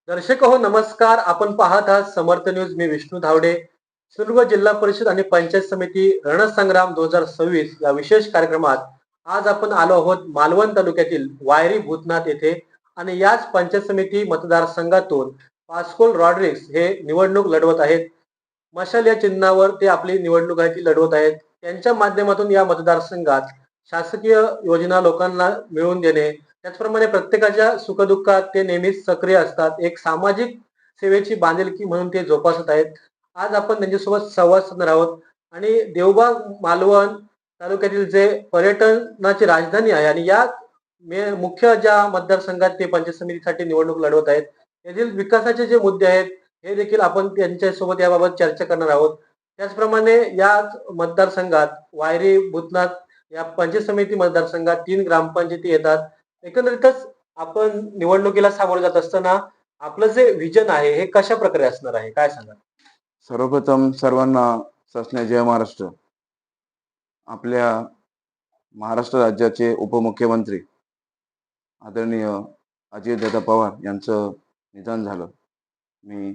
दर्शक हो नमस्कार. आपण पाहत आहात समर्थ न्यूज. मी विष्णू धावडे. सर्व जिल्हा परिषद आणि पंचायत समिती रणसंग्राम 2026 या विशेष कार्यक्रमात आज आपण आलो आहोत मालवण तालुक्यातील वायरी भूतनाथ येथे आणि याच पंचायत समिती मतदारसंघातून पास्कोल रॉड्रिक्स हे निवडणूक लढवत आहेत. मशाल या चिन्हावर ते आपली निवडणूक आहे ती लढवत आहेत. त्यांच्या माध्यमातून या मतदारसंघात शासकीय योजना लोकांना मिळवून देणे, त्याचप्रमाणे प्रत्येकाच्या सुखदुःखात ते नेहमीच सक्रिय असतात. एक सामाजिक सेवेची बांधिलकी म्हणून ते जोपासत आहेत. आज आपण त्यांच्यासोबत संवाद साधणार आहोत आणि देवबाग मालवण तालुक्यातील जे पर्यटनाची राजधानी आहे आणि या मुख्य ज्या मतदारसंघात ते पंचायत समितीसाठी निवडणूक लढवत आहेत, येथील विकासाचे जे मुद्दे आहेत हे देखील आपण त्यांच्यासोबत याबाबत चर्चा करणार आहोत. त्याचप्रमाणे या मतदारसंघात वायरी भूतनाथ या पंचायत समिती मतदारसंघात 3 ग्रामपंचायती येतात. एकंदरीतच आपण निवडणुकीला सामोरे जात असताना आपलं जे विजन आहे हे कशा प्रकारे असणार आहे, काय सांगाल? सर्वप्रथम सर्वांना सस्ने जय महाराष्ट्र. आपल्या महाराष्ट्र राज्याचे उपमुख्यमंत्री आदरणीय अजितदादा पवार यांचं निधन झालं. मी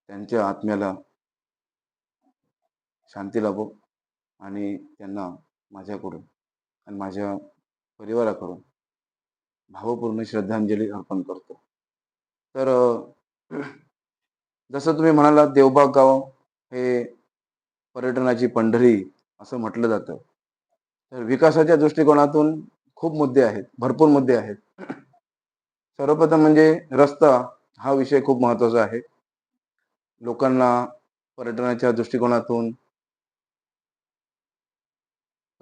त्यांच्या आत्म्याला शांती लाभो आणि त्यांना माझ्याकडून आणि माझ्या परिवाराकडून भावपूर्ण श्रद्धांजली अर्पण करतो. तर जसं तुम्ही म्हणालात, देवबाग गाव हे पर्यटनाची पंढरी असं म्हटलं जातं. तर विकासाच्या दृष्टिकोनातून खूप मुद्दे आहेत, भरपूर मुद्दे आहेत. सर्वप्रथम म्हणजे रस्ता हा विषय खूप महत्त्वाचा आहे. लोकांना पर्यटनाच्या दृष्टिकोनातून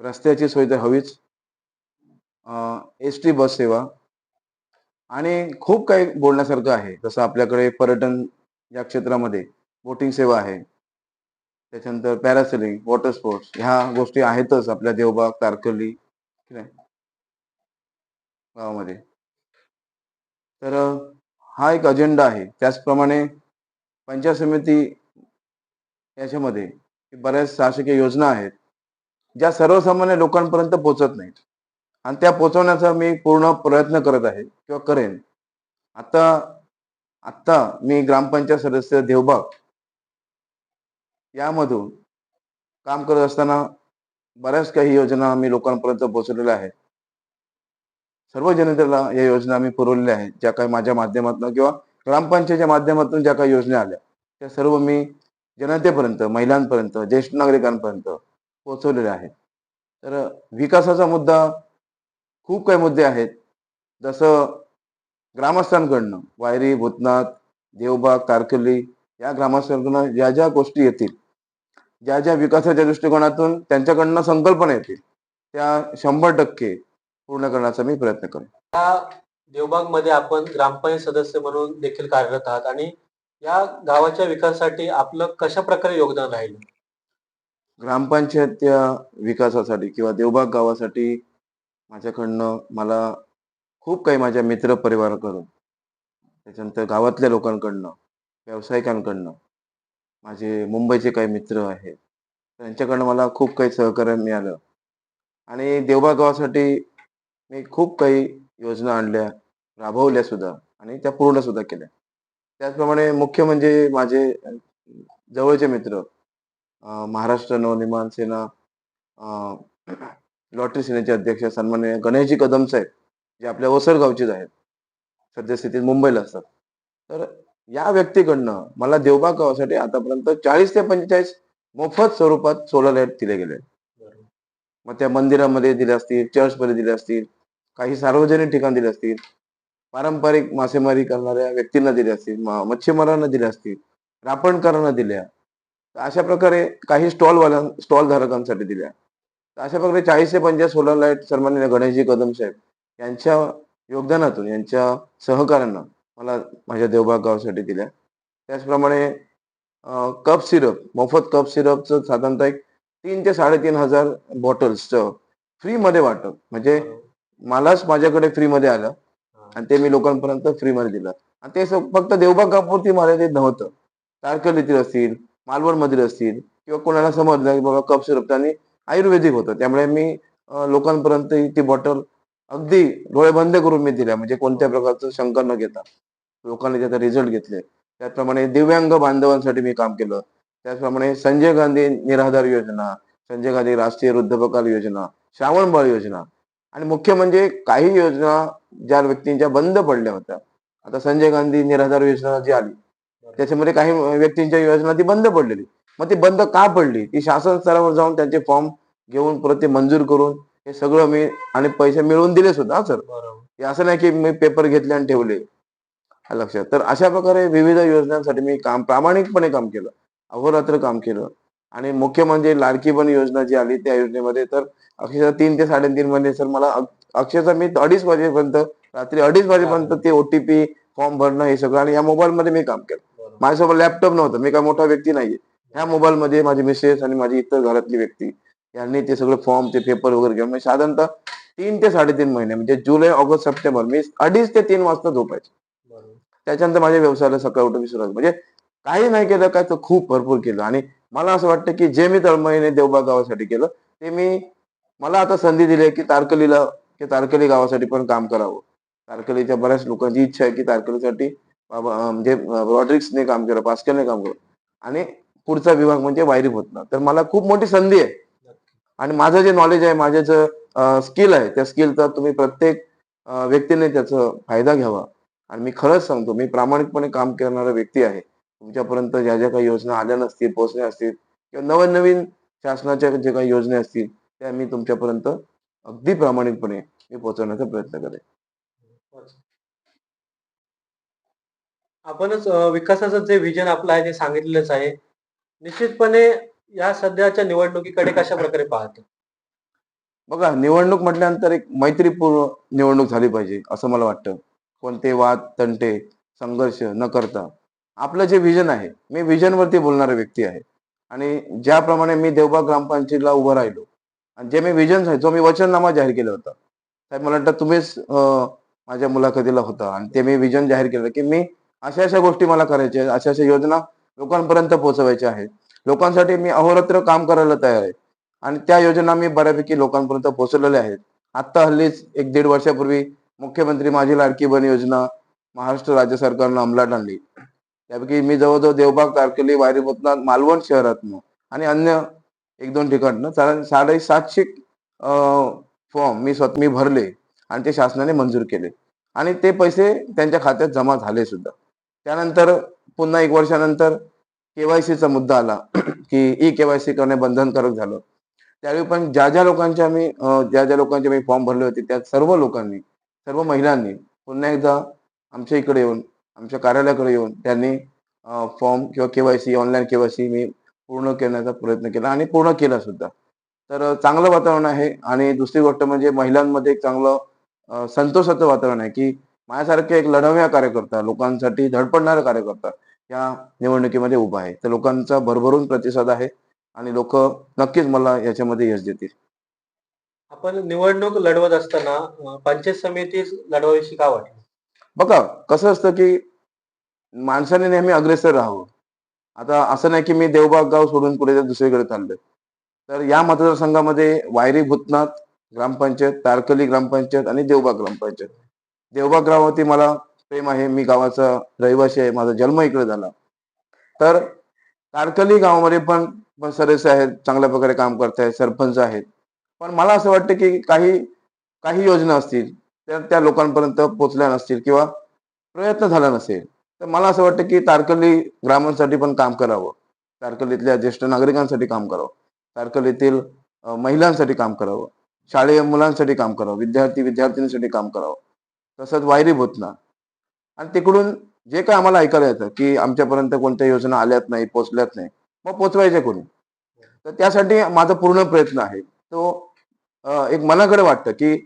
रस्त्याची सोय तर हवीच. एस टी बस सेवा आणि खूप काही बोलण्यासारखं आहे. जसं आपल्याकडे पर्यटन या क्षेत्रामध्ये बोटिंग सेवा आहे. त्याच्यानंतर पॅरासेलिंग, वॉटर स्पोर्ट्स ह्या गोष्टी आहेतच आपल्या देवबाग, तारकर्ली ठीक आहे गावामध्ये. तर हा एक अजेंडा आहे. त्याचप्रमाणे पंचायत समिती याच्यामध्ये बऱ्याच शासकीय योजना आहेत, ज्या सर्वसामान्य लोकांपर्यंत पोहोचत नाहीत आणि त्या पोहोचवण्याचा मी पूर्ण प्रयत्न करत आहे किंवा करेन. आता आत्ता मी ग्रामपंचायत सदस्य देवबाग यामधून काम करत असताना बऱ्याच काही योजना मी लोकांपर्यंत पोहोचवलेल्या आहेत. सर्व जनतेला या योजना मी पुरवलेल्या आहेत. ज्या काही माझ्या माध्यमातून किंवा ग्रामपंचायतीच्या माध्यमातून ज्या काही योजना आल्या त्या सर्व मी जनतेपर्यंत, महिलांपर्यंत, ज्येष्ठ नागरिकांपर्यंत पोहोचवलेल्या आहेत. तर विकासाचा मुद्दा खूप काही मुद्दे आहेत. जसं ग्रामस्थांकडनं वायरी, भूतनाथ, देवबाग, तारकर्ली या ग्रामस्थांकडनं ज्या ज्या गोष्टी येतील, ज्या ज्या विकासाच्या दृष्टिकोनातून त्यांच्याकडनं संकल्पना येतील, त्या 100% पूर्ण करण्याचा मी प्रयत्न करेन. या देवबाग मध्ये आपण ग्रामपंचायत सदस्य म्हणून देखील कार्यरत आहात आणि या गावाच्या विकासासाठी आपलं कशा प्रकारे योगदान राहील? ग्रामपंचायत या विकासासाठी किंवा देवबाग गावासाठी माझ्याकडनं मला खूप काही माझ्या मित्र परिवाराकडून, त्याच्यानंतर गावातल्या लोकांकडनं, व्यावसायिकांकडनं, माझे मुंबईचे काही मित्र आहेत, त्यांच्याकडनं मला खूप काही सहकार्य मिळालं आणि देवबाग गावासाठी मी खूप काही योजना आणल्या, राबवल्या सुद्धा आणि त्या पूर्ण सुद्धा केल्या. त्याचप्रमाणे मुख्य म्हणजे माझे जवळचे मित्र महाराष्ट्र नवनिर्माण सेना लॉटरी सेनेचे अध्यक्ष सन्माननीय गणेशजी कदम साहेब, जे आपल्या ओसर गावचेच आहेत, सद्यस्थितीत मुंबईला असतात. तर या व्यक्तीकडनं मला देवबाग गावासाठी आतापर्यंत 40 ते 45 मोफत स्वरूपात सोलर लाईट दिले गेले. मग त्या मंदिरामध्ये दिल्या असतील, चर्चमध्ये दिल्या असतील, काही सार्वजनिक ठिकाणी दिल्या असतील, पारंपरिक मासेमारी करणाऱ्या व्यक्तींना दिल्या असतील, मच्छीमारांना दिल्या असतील, रापणकरांना दिल्या. तर अशा प्रकारे काही स्टॉल धारकांसाठी दिल्या. तर अशा प्रकारे 40 ते 50 सोलर लाईट सन्माननीय गणेशजी कदम साहेब यांच्या योगदानातून, यांच्या सहकार्यानं मला माझ्या देवबाग गावासाठी दिल्या. त्याचप्रमाणे कप सिरप, मोफत कप सिरपचं साधारणतः एक 3 ते 3,500 बॉटल्सचं फ्रीमध्ये वाटप. म्हणजे मलाच माझ्याकडे फ्रीमध्ये आलं आणि ते मी लोकांपर्यंत फ्रीमध्ये दिलं. आणि ते फक्त देवबाग गावापुरती मर्यादित नव्हतं. तारकर्लीतील असतील, मालवणमधील असतील किंवा कोणाला समजलं की बाबा कप सिरप, आणि आयुर्वेदिक होतं, त्यामुळे मी लोकांपर्यंत ती बॉटल अगदी डोळे बंद करून मी दिल्या, म्हणजे कोणत्या प्रकारचं शंका न घेता लोकांनी त्याचा रिझल्ट घेतले. त्याचप्रमाणे दिव्यांग बांधवांसाठी मी काम केलं. त्याचप्रमाणे संजय गांधी निराधार योजना, संजय गांधी राष्ट्रीय वृद्धपकाल योजना, श्रावणबाळ योजना आणि मुख्य म्हणजे काही योजना ज्या व्यक्तींच्या बंद पडल्या होत्या. आता संजय गांधी निराधार योजना जी आली, त्याच्यामध्ये काही व्यक्तींच्या योजना ती बंद पडलेली. मग ती बंद का पडली? ती शासन स्तरावर जाऊन त्यांचे फॉर्म घेऊन परत ते मंजूर करून हे सगळं मी आणि पैसे मिळवून दिले सुद्धा हां सर. बरोबर. हे असं नाही की मी पेपर घेतले आणि ठेवले. आलं लक्षात. तर अशा प्रकारे विविध योजनांसाठी मी काम प्रामाणिकपणे काम केलं. अहोरात्र काम केलं आणि मुख्य म्हणजे लाडकी बहीण योजना जी आली त्या योजनेमध्ये तर अक्षरशः 3 ते 3.5 महिने सर मला अक्षरशः मी 2:30 वाजेपर्यंत रात्री 2:30 वाजेपर्यंत ते ओ-टी-पी, फॉर्म भरणं हे सगळं आणि या मोबाईलमध्ये मी काम केलं. बरोबर. माझ्यासोबत लॅपटॉप नव्हतं. मी काही मोठा व्यक्ती नाहीये. ह्या मोबाईलमध्ये माझी मिसेस आणि माझी इतर घरातली व्यक्ती यांनी ते सगळं फॉर्म, ते पेपर वगैरे घेऊन म्हणजे साधारणतः 3 ते 3.5 महिने म्हणजे जुलै, ऑगस्ट, सप्टेंबर मी 2:30 ते 3 वाजता झोपायचो. बरोबर. त्याच्यानंतर माझ्या व्यवसायाला सकाळी उठून सुरुवात म्हणजे काही नाही केलं काय तर खूप भरपूर केलं आणि मला असं वाटतं की जे मी तळमळीने देवबाग गावासाठी केलं ते मी मला आता संधी दिली आहे की तारकली गावासाठी पण काम करावं. तारकलीच्या बऱ्याच लोकांची इच्छा आहे की तारकलीसाठी म्हणजे रॉड्रिक्सने काम केलं, पास्कलने काम केलं आणि पुढचा विभाग म्हणजे वायरी भोतना. तर मला खूप मोठी संधी आहे नक्की. आणि माझं जे नॉलेज आहे, माझे जे स्किल आहे, त्या स्किलचा तुम्ही प्रत्येक व्यक्तीने त्याचा फायदा घ्यावा. आणि मी खरंच सांगतो, मी प्रामाणिकपणे काम करणारा व्यक्ती आहे. तुमच्यापर्यंत ज्या ज्या काही योजना आल्या नसतील, पोहोचल्या असतील किंवा नवनवीन शासनाच्या जे काही योजना असतील, त्या मी तुमच्यापर्यंत अगदी प्रामाणिकपणे मी पोहोचवण्याचा प्रयत्न करेन. आपणच विकासाचं जे विजन आपलं आहे ते सांगितलेलंच आहे. निश्चितपणे या सध्याच्या निवडणुकीकडे कशा प्रकारे पाहता? बघा, निवडणूक म्हटल्यानंतर एक मैत्रीपूर्ण निवडणूक झाली पाहिजे, असं मला वाटतं. कोणते वाद, तंटे, संघर्ष न करता आपलं जे विजन आहे, मी व्हिजनवरती बोलणारा व्यक्ती आहे. आणि ज्याप्रमाणे मी देवबाग ग्रामपंचायतीला उभं राहिलो आणि जे मी विजन आहे, जो मी वचननामा जाहीर केला होता. साहेब मला वाटतं तुम्हीच माझ्या मुलाखतीला होता आणि ते मी विजन जाहीर केलं, की मी अशा-अशा गोष्टी मला करायच्या आहेत, अशा-अशा योजना लोकांपर्यंत पोहोचवायच्या आहेत. लोकांसाठी मी अहोरात्र काम करायला तयार आहे. आणि त्या योजना मी बऱ्यापैकी लोकांपर्यंत पोहोचवलेल्या आहेत. आता हल्लीच 1-1.5 वर्षापूर्वी मुख्यमंत्री माझी लाडकी बहीण योजना महाराष्ट्र राज्य सरकारनं अंमलात आणली. त्यापैकी मी जवळ-जवळ देवबाग, तारकर्ली, वायरी, भूतनाथ, मालवण शहरातनं आणि अन्य 1-2 ठिकाणनं 750 फॉर्म मी भरले आणि ते शासनाने मंजूर केले आणि ते पैसे त्यांच्या खात्यात जमा झाले सुद्धा. त्यानंतर पुन्हा 1 वर्षानंतर के-वाय-सीचा मुद्दा आला, की ई-के-वाय-सी करणे बंधनकारक झालं. त्यावेळी पण ज्या लोकांचे मी फॉर्म भरले होते, त्या सर्व लोकांनी, सर्व महिलांनी पुन्हा एकदा आमच्या इकडे येऊन, आमच्या कार्यालयाकडे येऊन त्यांनी फॉर्म किंवा के-वाय-सी, ऑनलाईन के-वाय-सी मी पूर्ण करण्याचा प्रयत्न केला आणि पूर्ण केला सुद्धा. तर चांगलं वातावरण आहे आणि दुसरी गोष्ट म्हणजे महिलांमध्ये एक चांगलं संतोषाचं वातावरण आहे, की माझ्यासारखे एक लढवय्या कार्यकर्ता, लोकांसाठी धडपडणारा कार्यकर्ता या निवडणुकीमध्ये उभा आहे. तर लोकांचा भरभरून प्रतिसाद आहे आणि लोकं नक्कीच मला याच्यामध्ये यश देतील. आपण निवडणूक लढवत असताना पंचायत समिती लढवावीशी का वाटली? बघा, कसं असतं, की माणसाने नेहमी अग्रेसर राहावं. आता असं नाही, की मी देवबाग गाव सोडून कुठे दुसरीकडे चाललोय. तर या मतदारसंघामध्ये वायरी भूतनाथ ग्रामपंचायत, तारकली ग्रामपंचायत आणि देवबाग ग्रामपंचायत. देवबाग गावावरती मला प्रेम आहे. मी गावाचा रहिवासी आहे. माझा जन्म इकडे झाला. तर तारकली गावामध्ये पण पण सदस्य आहेत, चांगल्या प्रकारे काम करतायत, सरपंच आहेत. पण मला असं वाटतं, की काही काही योजना असतील, त्या त्या लोकांपर्यंत पोहोचल्या नसतील किंवा प्रयत्न झाला नसेल. तर मला असं वाटतं, की तारकर्ली ग्रामांसाठी पण काम करावं. तारकर्लीतल्या ज्येष्ठ नागरिकांसाठी काम करावं. तारकर्लीतील महिलांसाठी काम करावं. शालेय मुलांसाठी काम करावं. विद्यार्थी-विद्यार्थिनींसाठी काम करावं. तसंच वायरी भूतना आणि तिकडून जे काही आम्हाला ऐकायला येतं, की आमच्यापर्यंत कोणत्या योजना आल्याच नाही, पोहोचल्याच नाही. मग पोहोचवायच्या कोणी? तर त्यासाठी माझा पूर्ण प्रयत्न आहे. तो एक मनाकडे वाटतं, की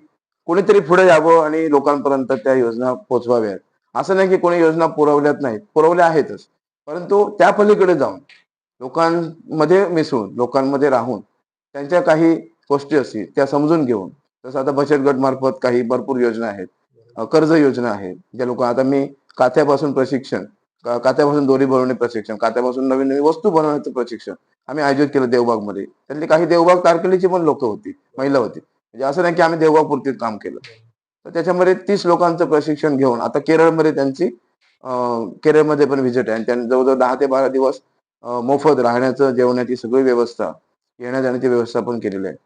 कोणीतरी पुढे यावं आणि लोकांपर्यंत त्या योजना पोहोचवाव्यात. असं नाही की कोणी योजना पुरवल्यात नाहीत, पुरवल्या आहेतच. परंतु त्या पलीकडे जाऊन, लोकांमध्ये मिसळून, लोकांमध्ये राहून, त्यांच्या काही गोष्टी असतील त्या समजून घेऊन, जसं आता बचत गट मार्फत काही भरपूर योजना आहेत. कर्ज योजना आहे. ज्या लोक आता मी काथ्यापासून प्रशिक्षण, काथ्यापासून दोरी बनवणे प्रशिक्षण, काथ्यापासून नवीन-नवीन वस्तू बनवण्याचं प्रशिक्षण आम्ही आयोजित केलं देवबागमध्ये. त्यातली काही देवबाग तारकर्लीची पण लोकं होती, महिला होती. म्हणजे असं नाही की आम्ही देवबागपुरतीच काम केलं. तर त्याच्यामध्ये 30 लोकांचं प्रशिक्षण घेऊन आता केरळमध्ये त्यांची केरळमध्ये पण व्हिजिट आहे आणि त्यांनी जवळजवळ 10 ते 12 दिवस मोफत राहण्याचं, जेवणाची सगळी व्यवस्था, येण्या-जाण्याची व्यवस्था पण केलेली आहे.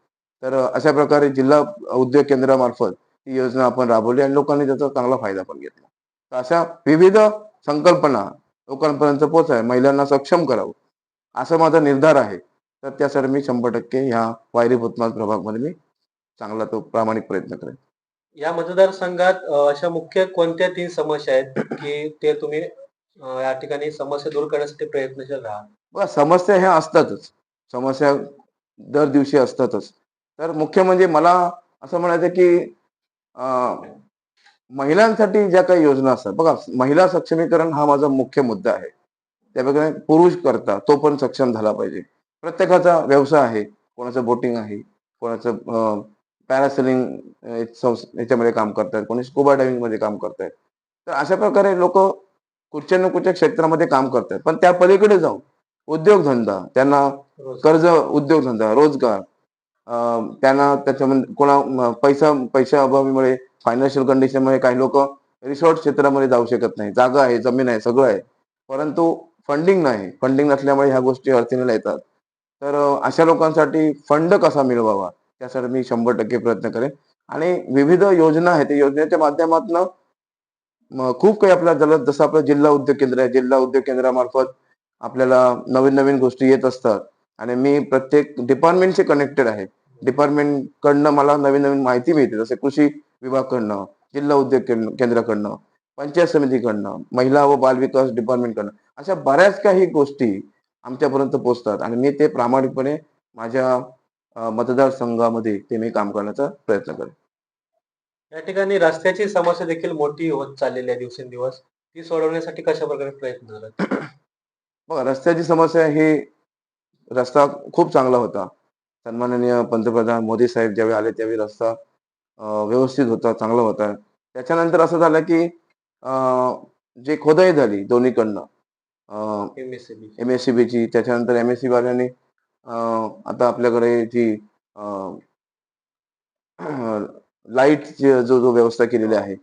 तर अशा प्रकारे जिल्हा उद्योग केंद्रामार्फत ही योजना आपण राबवली आणि लोकांनी त्याचा चांगला फायदा पण घेतला. तर अशा विविध संकल्पना लोकांपर्यंत पोहोचाय, महिलांना सक्षम करावं, असा माझा निर्धार आहे. तर त्यासाठी मी 100% ह्या वायरी भूतनाथ प्रभागमध्ये मी चांगला तो प्रामाणिक प्रयत्न करेन. या मतदारसंघात अशा मुख्य कोणत्या 3 समस्या आहेत, की ते तुम्ही या ठिकाणी समस्या दूर करण्यासाठी प्रयत्नशील राहाल? बघा समस्या ह्या असतातच. समस्या दर दिवशी असतातच. तर मुख्य म्हणजे मला असं म्हणायचं की महिलांसाठी ज्या काही योजना असतात बघा, महिला सक्षमीकरण हा माझा मुख्य मुद्दा आहे. त्यापैकी पुरुष करता तो पण सक्षम झाला पाहिजे. प्रत्येकाचा व्यवसाय आहे. कोणाचं बोटिंग आहे, कोणाचं पॅरासेलिंग याच्यामध्ये काम करतायत, कोणी स्कुबा डायव्हिंग मध्ये काम करतायत. तर अशा प्रकारे लोक कुठच्या ना कुठच्या क्षेत्रामध्ये काम करतायत. पण त्या पलीकडे जाऊन उद्योगधंदा, त्यांना रोजगार. कर्ज, उद्योगधंदा, रोजगार, त्यांना त्याच्यामध्ये पैशा अभावामुळे, फायनान्शियल कंडिशनमुळे काही लोक रिसॉर्ट क्षेत्रामध्ये जाऊ शकत नाही. जागा आहे, जमीन आहे, सगळं आहे. परंतु फंडिंग नाही. फंडिंग नसल्यामुळे ह्या गोष्टी अडचणीला येतात. तर अशा लोकांसाठी फंड कसा मिळवावा त्यासाठी मी 100% प्रयत्न करेन. आणि विविध योजना आहेत, त्या योजनेच्या माध्यमातून खूप काही आपल्या जसं आपलं जिल्हा उद्योग केंद्र आहे. जिल्हा उद्योग केंद्रामार्फत आपल्याला नवीन-नवीन गोष्टी येत असतात आणि मी प्रत्येक डिपार्टमेंटशी कनेक्टेड आहे. डिपार्टमेंटकडनं मला नवीन-नवीन माहिती मिळते. जसे कृषी विभागाकडनं, जिल्हा उद्योग केंद्राकडनं, पंचायत समितीकडनं, महिला व बालविकास डिपार्टमेंटकडनं, अशा बऱ्याच काही गोष्टी आमच्यापर्यंत पोहोचतात आणि मी ते प्रामाणिकपणे माझ्या मतदारसंघामध्ये ते मी काम करण्याचा प्रयत्न करेन. या ठिकाणी रस्त्याची समस्या देखील मोठी होत चाललेली आहे दिवसेंदिवस. ती सोडवण्यासाठी कशाप्रकारे प्रयत्न कराल? बघा रस्त्याची समस्या ही, रस्ता खूप चांगला होता. सन्माननीय पंतप्रधान मोदी साहेब ज्यावेळी आले त्यावेळी रस्ता व्यवस्थित होता, चांगला होता. त्याच्यानंतर असं झालं की अ, जी खोदाई झाली दोन्हीकडनं एम-एस-सी-बी. एम-एस-सी-बीची, त्याच्यानंतर एम-एस-सी वाल्यांनी आता आपल्याकडे जी लाईट जो व्यवस्था केलेली हो. आहे,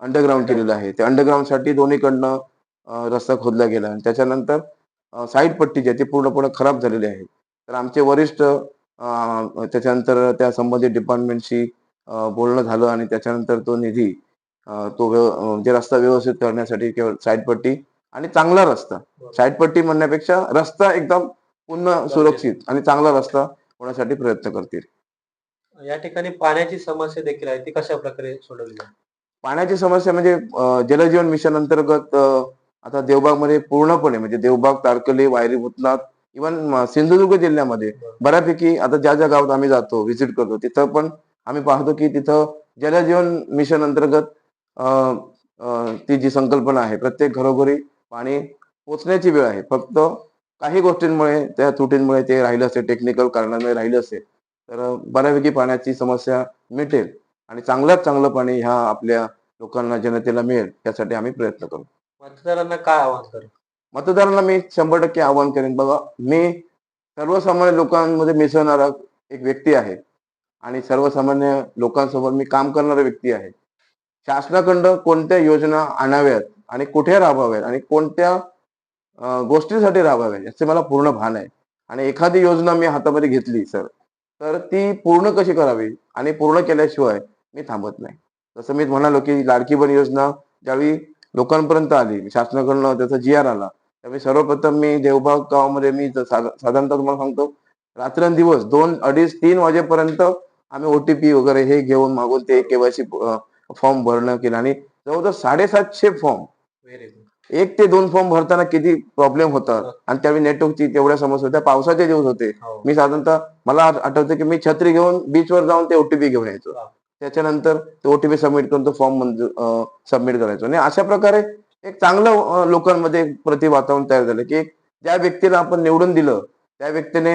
अंडरग्राऊंड अंडर. केलेलं आहे. त्या अंडरग्राऊंडसाठी दोन्हीकडनं रस्ता खोदला गेला आणि त्याच्यानंतर साईड पट्टी जी आहे ती पूर्णपणे खराब झालेली आहे. तर आमचे वरिष्ठ त्याच्यानंतर त्या संबंधित डिपार्टमेंटशी बोलणं झालं आणि त्याच्यानंतर तो निधी म्हणजे रस्ता व्यवस्थित करण्यासाठी केवळ साईड पट्टी आणि चांगला रस्ता. बरोबर. साईड पट्टी म्हणण्यापेक्षा रस्ता एकदम पूर्ण गरजेचं. सुरक्षित आणि चांगला रस्ता होण्यासाठी प्रयत्न करतील. या ठिकाणी पाण्याची समस्या देखील आहे. ती कशाप्रकारे सोडवली जाईल? पाण्याची समस्या म्हणजे जलजीवन मिशन अंतर्गत आता देवबागमध्ये पूर्णपणे म्हणजे देवबाग, तारकर्ली, वायरी भूतनाथ, इव्हन सिंधुदुर्ग जिल्ह्यामध्ये बरोबर. बऱ्यापैकी आता ज्या गावात आम्ही जातो, व्हिजिट करतो, तिथं पण आम्ही पाहतो की तिथं जलजीवन मिशन अंतर्गत अ, ती जी संकल्पना आहे, प्रत्येक घरोघरी पाणी पोहोचण्याची वेळ आहे. फक्त काही गोष्टींमुळे, त्या त्रुटींमुळे ते राहिलं असेल, टेक्निकल कारणामुळे राहिलं असेल, तर बऱ्यापैकी पाण्याची समस्या मिटेल आणि चांगल्यात चांगलं पाणी ह्या आपल्या लोकांना, जनतेला मिळेल यासाठी आम्ही प्रयत्न करू. मतदारांना काय आवाहन कराल? मतदारांना मी 100% आवाहन करेन. बघा, मी सर्वसामान्य लोकांमध्ये मिसळणारा एक व्यक्ती आहे आणि सर्वसामान्य लोकांसोबत मी काम करणारा व्यक्ती आहे. शासनाकडनं कोणत्या योजना आणाव्यात आणि कुठे राबवाव्यात आणि कोणत्या गोष्टीसाठी राबवाव्यात याचे मला पूर्ण भान आहे. आणि एखादी योजना मी हातामध्ये घेतली सर, तर ती पूर्ण कशी करावी आणि पूर्ण केल्याशिवाय मी थांबत नाही. जसं मी म्हणालो, की लाडकी बहीण योजना ज्यावेळी लोकांपर्यंत आली, शासनाकडनं त्याचा जी-आर आला, त्यावेळी सर्वप्रथम मी देवबाग गावामध्ये मी साधारणतः तुम्हाला सांगतो, रात्रंदिवस 2, 2:30, 3 वाजेपर्यंत आम्ही ओ-टी-पी वगैरे हे घेऊन मागून ते केवायसी फॉर्म भरणं केलं आणि जवळजवळ 750 फॉर्म, व्हेरी गुड. 1 ते 2 फॉर्म भरताना किती प्रॉब्लेम होतात हो. आणि त्यावेळी नेटवर्कची तेवढ्या समस्या होत्या. पावसाचे दिवस होते. हो. मी साधारणतः मला आठवतं की मी छत्री घेऊन बीचवर जाऊन ते ओ-टी-पी घेऊन यायचो. वा. त्याच्यानंतर तो ओ-टी-पी सबमिट करून तो फॉर्म सबमिट करायचो आणि अशा प्रकारे एक चांगलं लोकांमध्ये वातावरण तयार झालं, की ज्या व्यक्तीला आपण निवडून दिलं, त्या व्यक्तीने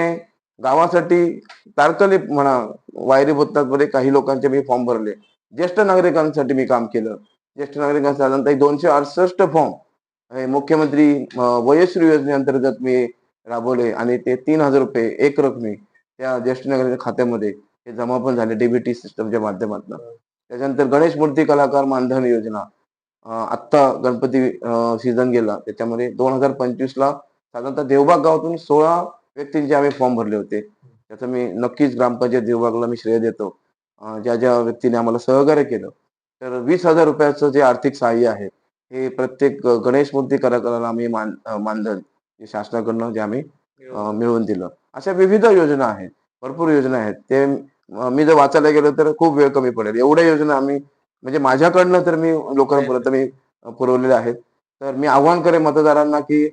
गावासाठी तारकर्ली म्हणा, वायरी भूतनाथमध्ये काही लोकांचे मी फॉर्म भरले. ज्येष्ठ नागरिकांसाठी मी काम केलं. ज्येष्ठ नागरिकांसाठी साधारणतः 268 फॉर्म मुख्यमंत्री वयोश्री योजनेअंतर्गत मी राबवले आणि ते ₹3000 एक रकमी त्या ज्येष्ठ नागरिकांच्या खात्यामध्ये हे जमा पण झाले डीबीटी सिस्टमच्या माध्यमातून. त्याच्यानंतर गणेश मूर्ती कलाकार मानधन योजना. आत्ता गणपती सीझन गेला त्याच्यामध्ये 2025ला साधारणतः देवबाग गावातून 16 व्यक्तींचे आम्ही फॉर्म भरले होते. त्याचं मी नक्कीच ग्रामपंचायत देवबागला मी श्रेय देतो. ज्या व्यक्तीने आम्हाला सहकार्य केलं. तर ₹20,000 जे आर्थिक सहाय्य आहे, हे प्रत्येक गणेश मूर्ती कलाकाराला आम्ही मानधन जे शासनाकडनं जे आम्ही मिळवून दिलं. अशा विविध योजना आहेत, भरपूर योजना आहेत. ते मी जर वाचायला गेलो तर खूप वेळ कमी पडेल. एवढ्या योजना आम्ही म्हणजे माझ्याकडनं तर मी लोकांपर्यंत मी पुरवलेल्या आहेत. तर मी आव्हान करेन मतदारांना, की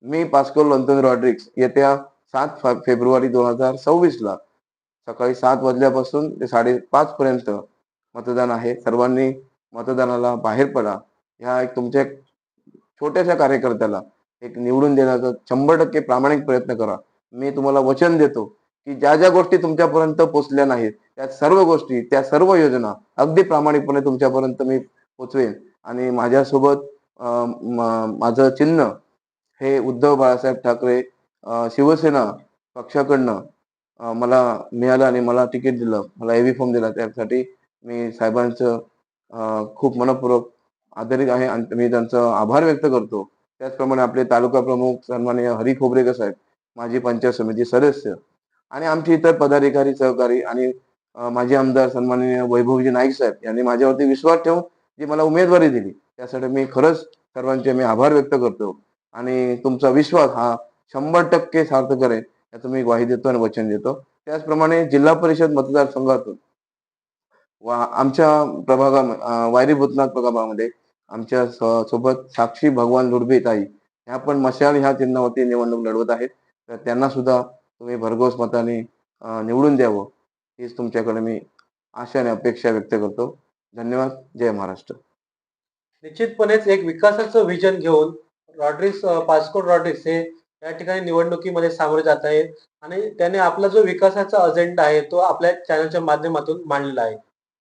मी पास्कल अँटोनी रॉड्रिग्स येत्या 7 फेब्रुवारी 2026ला सकाळी 7 वाजल्यापासून ते 5:30 पर्यंत मतदान आहे. सर्वांनी मतदानाला बाहेर पडा. ह्या एक तुमच्या एक छोट्याशा कार्यकर्त्याला एक निवडून देण्याचा 100% प्रामाणिक प्रयत्न करा. मी तुम्हाला वचन देतो, की ज्या गोष्टी तुमच्यापर्यंत पोहोचल्या नाहीत, त्या सर्व गोष्टी, त्या सर्व योजना अगदी प्रामाणिकपणे तुमच्यापर्यंत मी पोहोचवेन आणि माझ्यासोबत माझं चिन्ह हे उद्धव बाळासाहेब ठाकरे शिवसेना पक्षाकडनं मला मिळालं आणि मला तिकीट दिलं. मला एव्ही फॉर्म दिला. त्यासाठी मी साहेबांचं खूप मनःपूर्वक आदरित आहे आणि मी त्यांचा आभार व्यक्त करतो. त्याचप्रमाणे आपले तालुका प्रमुख सन्माननीय हरी खोबरेकर साहेब, माजी पंचायत समिती सदस्य आणि आमचे इतर पदाधिकारी, सहकारी आणि माजी आमदार सन्माननीय वैभवजी नाईक साहेब यांनी माझ्यावरती विश्वास ठेवून जी मला उमेदवारी दिली. त्यासाठी मी खरंच सर्वांचे मी आभार व्यक्त करतो आणि तुमचा विश्वास हा 100% सार्थ करेन याचं मी ग्वाही देतो आणि वचन देतो. त्याचप्रमाणे जिल्हा परिषद मतदारसंघातून आमच्या वायरी भूतनाथ प्रभागामध्ये आमच्या सोबत साक्षी भगवान लुडबे ताई ह्या पण मशाल ह्या चिन्हावरती निवडणूक लढवत आहेत. तर त्यांना सुद्धा तुम्ही भरघोस मताने निवडून द्यावं हीच तुमच्याकडे मी आशा आणि अपेक्षा व्यक्त करतो. धन्यवाद. जय महाराष्ट्र. निश्चितपणेच एक विकासाचं व्हिजन घेऊन पास्को रॉड्रिग्स हे या ठिकाणी निवडणुकीमध्ये सामोरे जात आहेत आणि त्याने आपला जो विकासाचा अजेंडा आहे तो आपल्या चॅनलच्या माध्यमातून मांडलेला आहे.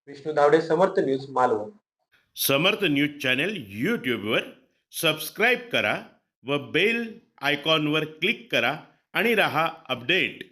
विष्णू धावडे, समर्थ न्यूज, मालवण. समर्थ न्यूज चॅनल यूट्यूबवर सबस्क्राईब करा व बेल आयकॉनवर क्लिक करा आणि रहा अपडेट.